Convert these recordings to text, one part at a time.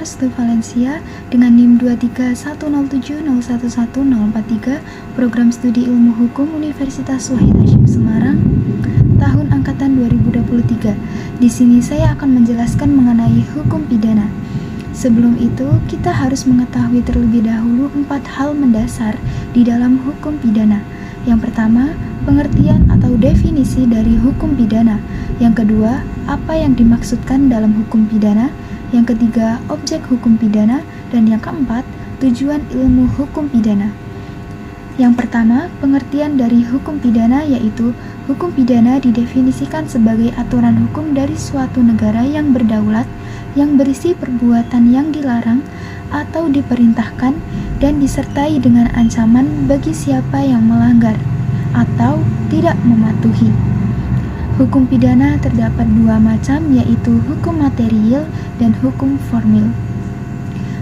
Restu Valencia dengan NIM 23107011043, Program Studi Ilmu Hukum Universitas Wahid Hasyim Semarang, tahun angkatan 2023. Di sini saya akan menjelaskan mengenai hukum pidana. Sebelum itu, kita harus mengetahui terlebih dahulu 4 hal mendasar di dalam hukum pidana. Yang pertama, pengertian atau definisi dari hukum pidana. Yang kedua, apa yang dimaksudkan dalam hukum pidana. Yang ketiga, objek hukum pidana. Dan yang keempat, tujuan ilmu hukum pidana. Yang pertama, pengertian dari hukum pidana yaitu hukum pidana didefinisikan sebagai aturan hukum dari suatu negara yang berdaulat, yang berisi perbuatan yang dilarang atau diperintahkan dan disertai dengan ancaman bagi siapa yang melanggar atau tidak mematuhi. Hukum pidana terdapat 2 macam, yaitu hukum material dan hukum formil.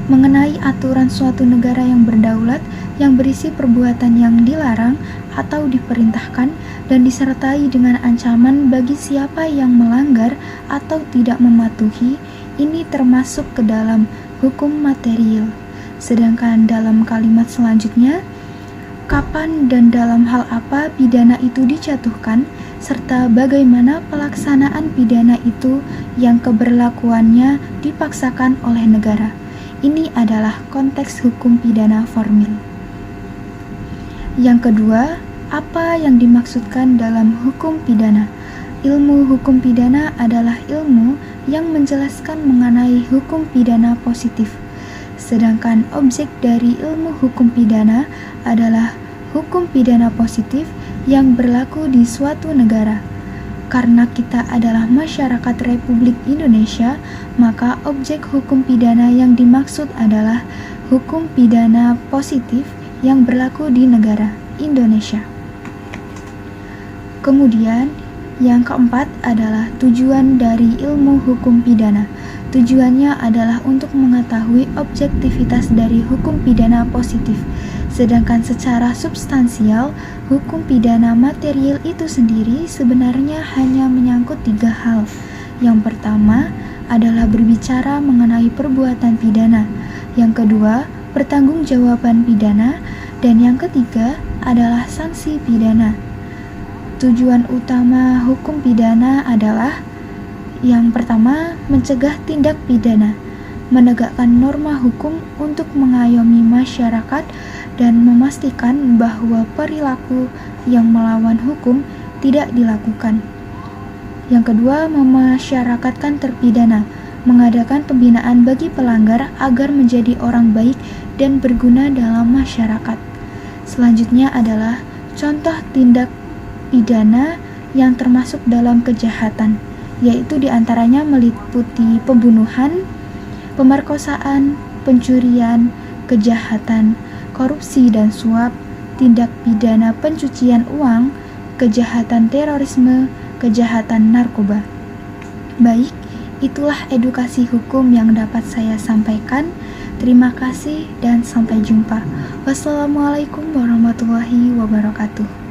Mengenai aturan suatu negara yang berdaulat, yang berisi perbuatan yang dilarang atau diperintahkan dan disertai dengan ancaman bagi siapa yang melanggar atau tidak mematuhi, ini termasuk ke dalam hukum material. Sedangkan dalam kalimat selanjutnya, kapan dan dalam hal apa pidana itu dijatuhkan, serta bagaimana pelaksanaan pidana itu yang keberlakuannya dipaksakan oleh negara. Ini adalah konteks hukum pidana formil. Yang kedua, apa yang dimaksudkan dalam hukum pidana? Ilmu hukum pidana adalah ilmu yang menjelaskan mengenai hukum pidana positif. Sedangkan objek dari ilmu hukum pidana adalah hukum pidana positif yang berlaku di suatu negara. Karena kita adalah masyarakat Republik Indonesia, maka objek hukum pidana yang dimaksud adalah hukum pidana positif yang berlaku di negara Indonesia. Kemudian, yang keempat adalah tujuan dari ilmu hukum pidana. Tujuannya adalah untuk mengetahui objektivitas dari hukum pidana positif. Sedangkan secara substansial, hukum pidana material itu sendiri sebenarnya hanya menyangkut 3 hal. Yang pertama adalah berbicara mengenai perbuatan pidana. Yang kedua, pertanggungjawaban pidana. Dan yang ketiga adalah sanksi pidana. Tujuan utama hukum pidana adalah yang pertama, mencegah tindak pidana, menegakkan norma hukum untuk mengayomi masyarakat dan memastikan bahwa perilaku yang melawan hukum tidak dilakukan. Yang kedua, memasyarakatkan terpidana, mengadakan pembinaan bagi pelanggar agar menjadi orang baik dan berguna dalam masyarakat. Selanjutnya adalah contoh tindak pidana yang termasuk dalam kejahatan, yaitu diantaranya meliputi pembunuhan, pemerkosaan, pencurian, kejahatan, korupsi dan suap, tindak pidana pencucian uang, kejahatan terorisme, kejahatan narkoba. Baik, itulah edukasi hukum yang dapat saya sampaikan. Terima kasih dan sampai jumpa. Wassalamualaikum warahmatullahi wabarakatuh.